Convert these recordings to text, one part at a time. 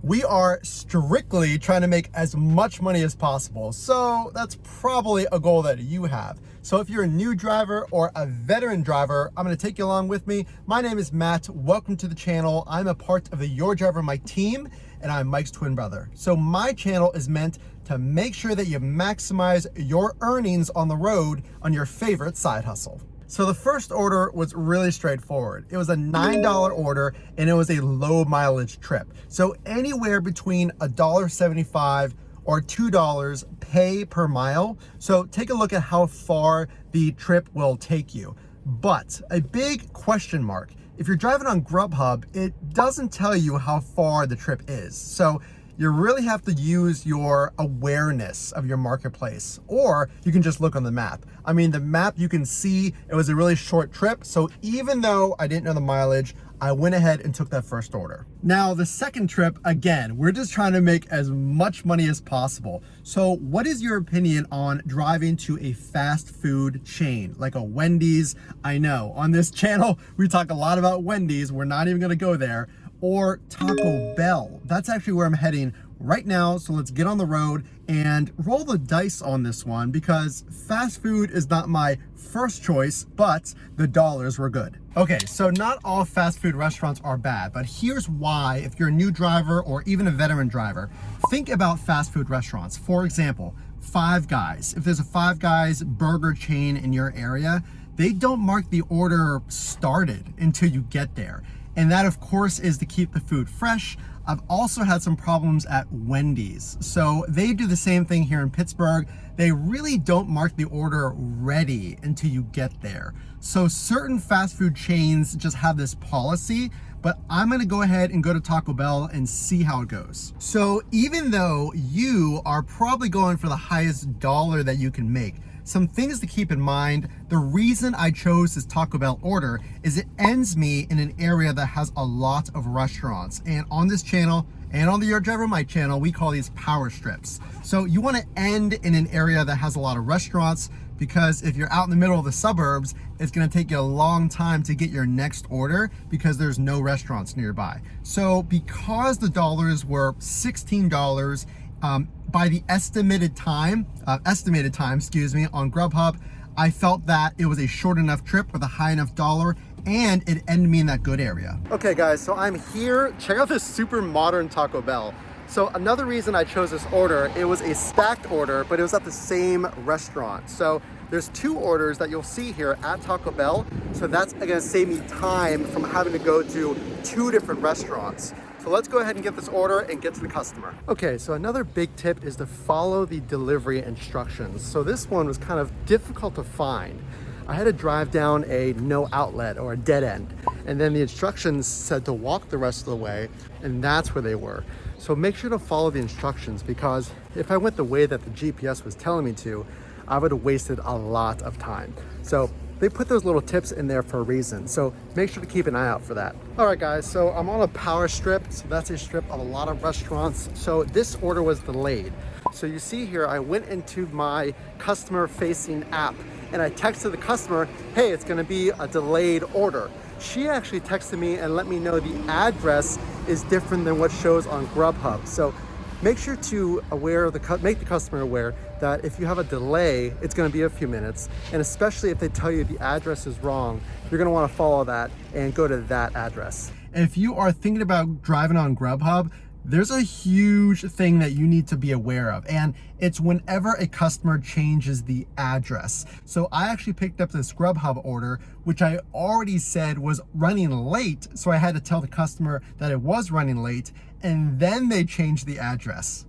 We are strictly trying to make as much money as possible. So that's probably a goal that you have. So if you're a new driver or a veteran driver, I'm gonna take you along with me. My name is Matt, welcome to the channel. I'm a part of the Your Driver Mike team, and I'm Mike's twin brother. So my channel is meant to make sure that you maximize your earnings on the road on your favorite side hustle. So the first order was really straightforward. It was a $9 order and it was a low mileage trip. So anywhere between $1.75 or $2 pay per mile. So take a look at how far the trip will take you. But a big question mark, if you're driving on Grubhub, it doesn't tell you how far the trip is. So you really have to use your awareness of your marketplace, or you can just look on the map. I mean, the map, you can see it was a really short trip. So even though I didn't know the mileage, I went ahead and took that first order. Now, the second trip, again, we're just trying to make as much money as possible. So what is your opinion on driving to a fast food chain, like a Wendy's? I know on this channel, we talk a lot about Wendy's. We're not even gonna go there. Or Taco Bell. That's actually where I'm heading right now. So let's get on the road and roll the dice on this one, because fast food is not my first choice, but the dollars were good. Okay, so not all fast food restaurants are bad, but here's why. If you're a new driver or even a veteran driver, think about fast food restaurants. For example, Five Guys. If there's a Five Guys burger chain in your area, they don't mark the order started until you get there. And that, of course, is to keep the food fresh. I've also had some problems at Wendy's. So they do the same thing here in Pittsburgh. They really don't mark the order ready until you get there. So certain fast food chains just have this policy, but I'm gonna go ahead and go to Taco Bell and see how it goes. So even though you are probably going for the highest dollar that you can make, some things to keep in mind. The reason I chose this Taco Bell order is it ends me in an area that has a lot of restaurants. And on this channel, and on the Your Driver Mike channel, we call these power strips. So you wanna end in an area that has a lot of restaurants, because if you're out in the middle of the suburbs, it's gonna take you a long time to get your next order because there's no restaurants nearby. So because the dollars were $16, by the estimated time, on Grubhub, I felt that it was a short enough trip with a high enough dollar, and it ended me in that good area. Okay guys, so I'm here. Check out this super modern Taco Bell. So another reason I chose this order, it was a stacked order, but it was at the same restaurant. So there's two orders that you'll see here at Taco Bell. So that's gonna save me time from having to go to two different restaurants. So let's go ahead and get this order and get to the customer. Okay, so another big tip is to follow the delivery instructions. So this one was kind of difficult to find. I had to drive down a no outlet or a dead end, and then the instructions said to walk the rest of the way, and that's where they were. So make sure to follow the instructions, because if I went the way that the GPS was telling me to, I would have wasted a lot of time. So they put those little tips in there for a reason. So make sure to keep an eye out for that. All right guys, so I'm on a power strip. So that's a strip of a lot of restaurants. So this order was delayed. So you see here, I went into my customer facing app and I texted the customer, hey, it's gonna be a delayed order. She actually texted me and let me know the address is different than what shows on Grubhub. So make sure to make the customer aware that if you have a delay, it's gonna be a few minutes. And especially if they tell you the address is wrong, you're gonna wanna follow that and go to that address. If you are thinking about driving on Grubhub, there's a huge thing that you need to be aware of, and it's whenever a customer changes the address. So I actually picked up this Grubhub order, which I already said was running late, so I had to tell the customer that it was running late, and then they changed the address.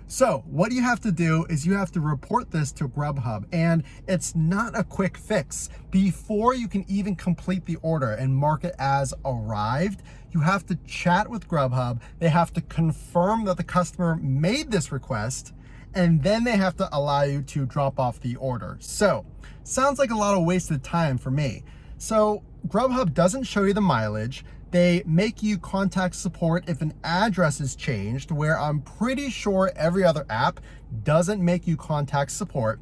So what you have to do is you have to report this to Grubhub, and it's not a quick fix. Before you can even complete the order and mark it as arrived, you have to chat with Grubhub. They have to confirm that the customer made this request, and then they have to allow you to drop off the order. So sounds like a lot of wasted time for me. So Grubhub doesn't show you the mileage. They make you contact support if an address is changed, where I'm pretty sure every other app doesn't make you contact support.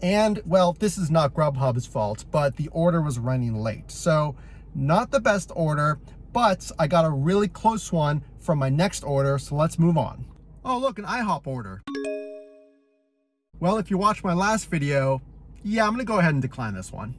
And well, this is not Grubhub's fault, but the order was running late. So not the best order, but I got a really close one from my next order, so let's move on. Oh, look, an IHOP order. Well, if you watched my last video, yeah, I'm gonna go ahead and decline this one.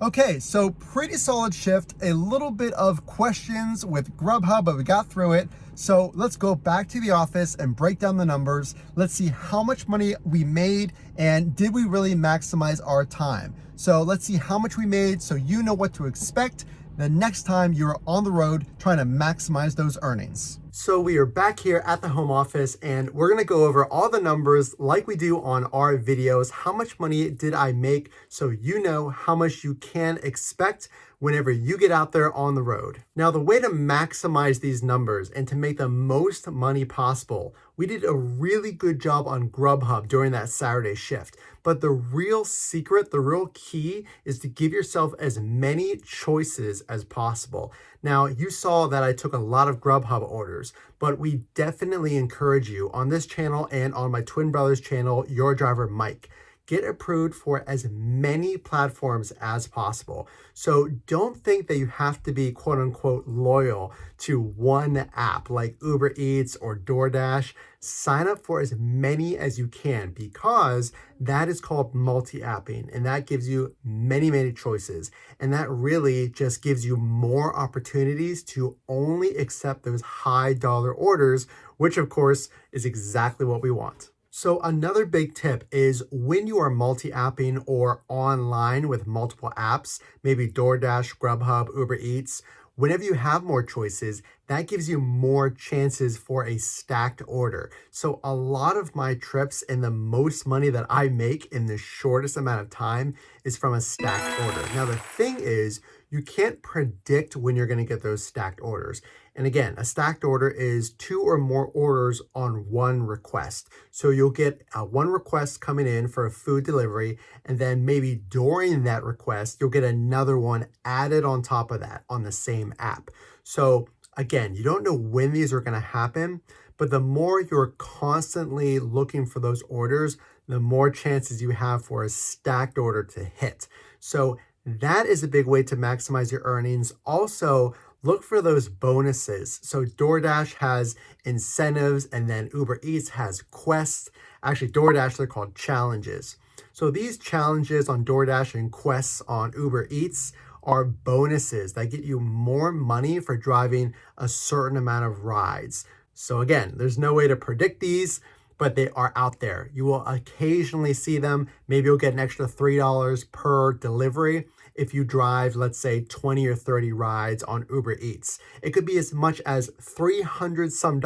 Okay, so pretty solid shift, a little bit of questions with Grubhub, but we got through it. So let's go back to the office and break down the numbers. Let's see how much money we made and did we really maximize our time. So let's see how much we made so you know what to expect the next time you're on the road trying to maximize those earnings. So we are back here at the home office and we're gonna go over all the numbers like we do on our videos. How much money did I make so you know how much you can expect whenever you get out there on the road. Now, the way to maximize these numbers and to make the most money possible, we did a really good job on Grubhub during that Saturday shift. But the real secret, the real key is to give yourself as many choices as possible. Now, you saw that I took a lot of Grubhub orders, but we definitely encourage you on this channel and on my twin brother's channel, Your Driver Mike. Get approved for as many platforms as possible. So don't think that you have to be quote unquote loyal to one app like Uber Eats or DoorDash. Sign up for as many as you can because that is called multi-apping and that gives you many, many choices. And that really just gives you more opportunities to only accept those high dollar orders, which of course is exactly what we want. So another big tip is when you are multi-apping or online with multiple apps, maybe DoorDash, Grubhub, Uber Eats, whenever you have more choices, that gives you more chances for a stacked order. So a lot of my trips and the most money that I make in the shortest amount of time is from a stacked order. Now the thing is, you can't predict when you're going to get those stacked orders. And again, a stacked order is 2 or more orders on one request. So you'll get one request coming in for a food delivery, and then maybe during that request, you'll get another one added on top of that on the same app. So again, you don't know when these are going to happen, but the more you're constantly looking for those orders, the more chances you have for a stacked order to hit. So that is a big way to maximize your earnings. Also, look for those bonuses. So DoorDash has incentives and then Uber Eats has quests. Actually, DoorDash, they're called challenges. So these challenges on DoorDash and quests on Uber Eats are bonuses that get you more money for driving a certain amount of rides. So again, there's no way to predict these, but they are out there. You will occasionally see them. Maybe you'll get an extra $3 per delivery if you drive, let's say 20 or 30 rides on Uber Eats. It could be as much as $300 some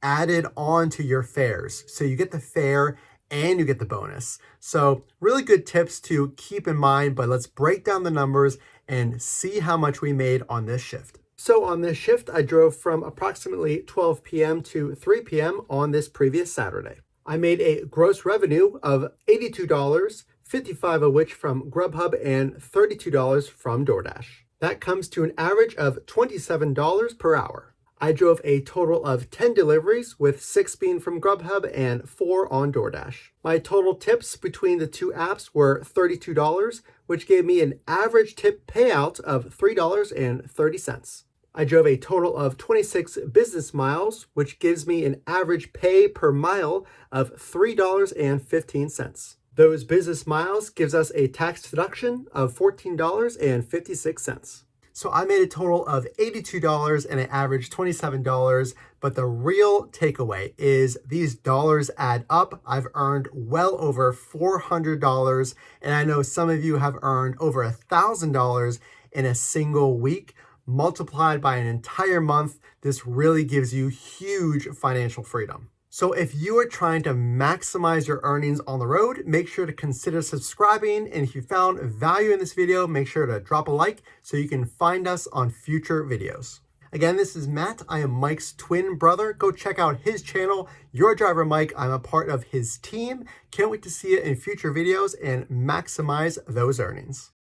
added on to your fares. So you get the fare and you get the bonus. So really good tips to keep in mind, but let's break down the numbers and see how much we made on this shift. So on this shift, I drove from approximately 12 p.m. to 3 p.m. on this previous Saturday. I made a gross revenue of $82, 55 of which from Grubhub and $32 from DoorDash. That comes to an average of $27 per hour. I drove a total of 10 deliveries, with 6 being from Grubhub and 4 on DoorDash. My total tips between the two apps were $32, which gave me an average tip payout of $3.30. I drove a total of 26 business miles, which gives me an average pay per mile of $3.15. Those business miles gives us a tax deduction of $14.56. So I made a total of $82 and I averaged $27, but the real takeaway is these dollars add up. I've earned well over $400, and I know some of you have earned over $1,000 in a single week. Multiplied by an entire month, this really gives you huge financial freedom. So if you are trying to maximize your earnings on the road, make sure to consider subscribing. And if you found value in this video, make sure to drop a like so you can find us on future videos. Again, this is Matt. I am Mike's twin brother. Go check out his channel, Your Driver Mike. I'm a part of his team. Can't wait to see you in future videos and maximize those earnings.